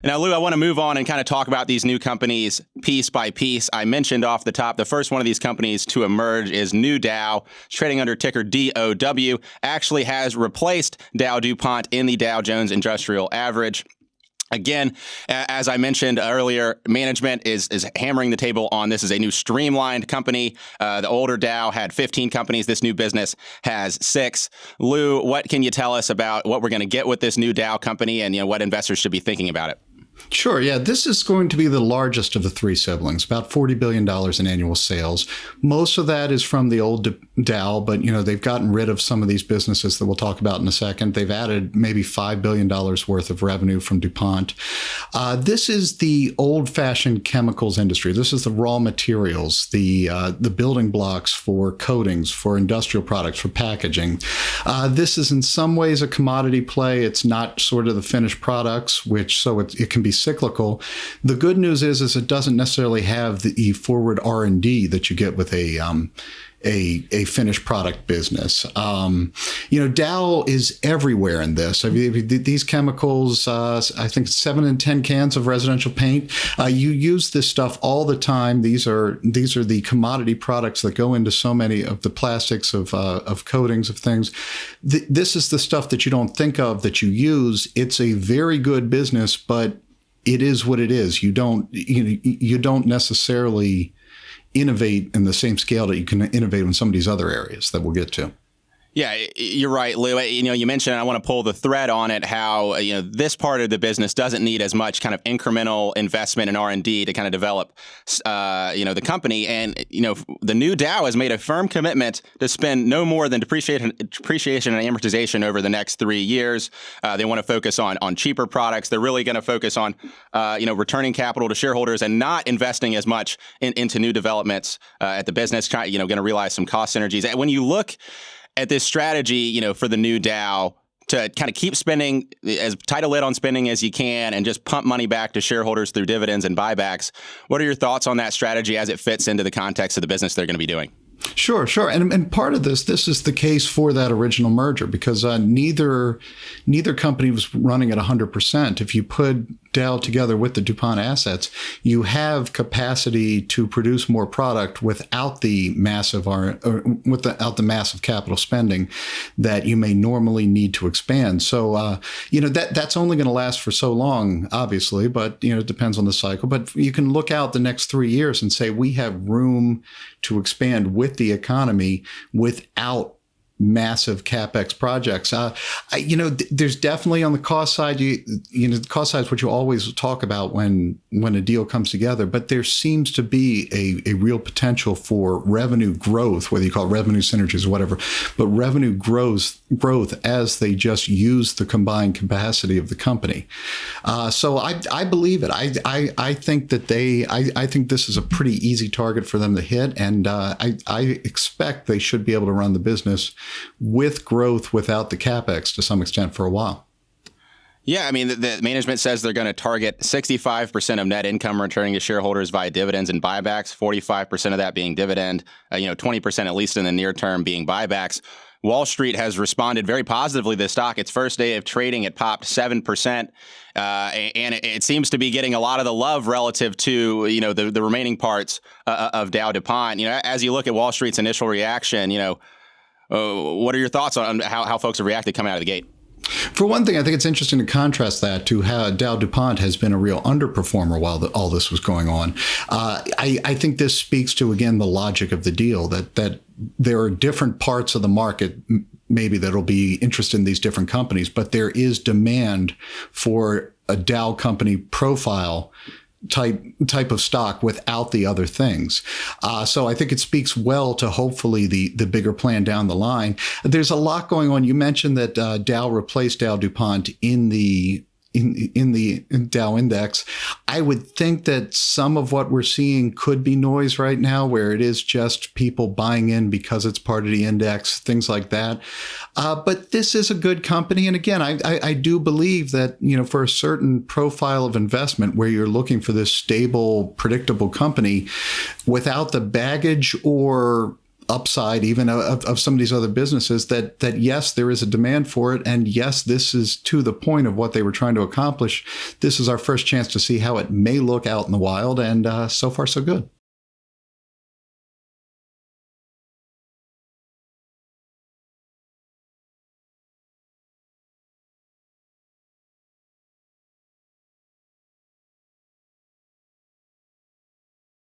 Now, Lou, I want to move on and kind of talk about these new companies piece by piece. I mentioned off the top, the first one of these companies to emerge is New Dow, trading under ticker DOW, actually has replaced DowDuPont in the Dow Jones Industrial Average. Again, as I mentioned earlier, management is hammering the table on this is a new streamlined company. The older Dow had 15 companies. This new business has 6. Lou, what can you tell us about what we're going to get with this new Dow company and what investors should be thinking about it? Sure. Yeah, this is going to be the largest of the 3 siblings, about $40 billion in annual sales. Most of that is from the old Dow, but, they've gotten rid of some of these businesses that we'll talk about in a second. They've added maybe $5 billion worth of revenue from DuPont. This is the old-fashioned chemicals industry. This is the raw materials, the building blocks for coatings, for industrial products, for packaging. This is in some ways a commodity play. It's not sort of the finished products, so it can be cyclical. The good news is it doesn't necessarily have the forward R&D that you get with a finished product business. Dow is everywhere in this. I mean, these chemicals, I think 7 in 10 cans of residential paint. You use this stuff all the time. These are the commodity products that go into so many of the plastics of coatings of things. This is the stuff that you don't think of that you use. It's a very good business, but it is what it is. You don't necessarily innovate in the same scale that you can innovate in some of these other areas that we'll get to. Yeah, you're right, Lou. You mentioned, I want to pull the thread on it, how, this part of the business doesn't need as much kind of incremental investment in R&D to kind of develop, the company. And, the new Dow has made a firm commitment to spend no more than depreciation and amortization over the next 3 years. They want to focus on cheaper products. They're really going to focus on, returning capital to shareholders and not investing as much into new developments at the business, going to realize some cost synergies. And when you look at this strategy, for the new Dow to kind of keep spending as tight a lid on spending as you can and just pump money back to shareholders through dividends and buybacks. What are your thoughts on that strategy as it fits into the context of the business they're going to be doing? Sure. And part of this is the case for that original merger because neither company was running at 100%. If you put Dow together with the DuPont assets, you have capacity to produce more product without the massive capital spending that you may normally need to expand. So that's only going to last for so long, obviously, but it depends on the cycle. But you can look out the next 3 years and say we have room to expand with the economy without massive capex projects. There's definitely on the cost side. The cost side is what you always talk about when a deal comes together. But there seems to be a real potential for revenue growth, whether you call it revenue synergies or whatever, but revenue growth as they just use the combined capacity of the company. So I believe it. I think that I think this is a pretty easy target for them to hit, and I expect they should be able to run the business with growth without the capex to some extent for a while. Yeah, I mean, the management says they're going to target 65% of net income returning to shareholders via dividends and buybacks, 45% of that being dividend, 20% at least in the near term being buybacks. Wall Street has responded very positively to the stock. Its first day of trading, it popped 7%, and it seems to be getting a lot of the love relative to the remaining parts of DowDuPont. As you look at Wall Street's initial reaction, what are your thoughts on how folks have reacted coming out of the gate? For one thing, I think it's interesting to contrast that to how DowDuPont has been a real underperformer while all this was going on. I think this speaks to, again, the logic of the deal, that there are different parts of the market maybe that'll be interested in these different companies, but there is demand for a Dow company profile type of stock without the other things. So I think it speaks well to hopefully the bigger plan down the line. There's a lot going on. You mentioned that Dow replaced DowDuPont in the Dow index. I would think that some of what we're seeing could be noise right now, where it is just people buying in because it's part of the index, things like that. But this is a good company. And again, I do believe that, for a certain profile of investment where you're looking for this stable, predictable company without the baggage or upside even of some of these other businesses that yes, there is a demand for it. And yes, this is to the point of what they were trying to accomplish. This is our first chance to see how it may look out in the wild. And so far, so good.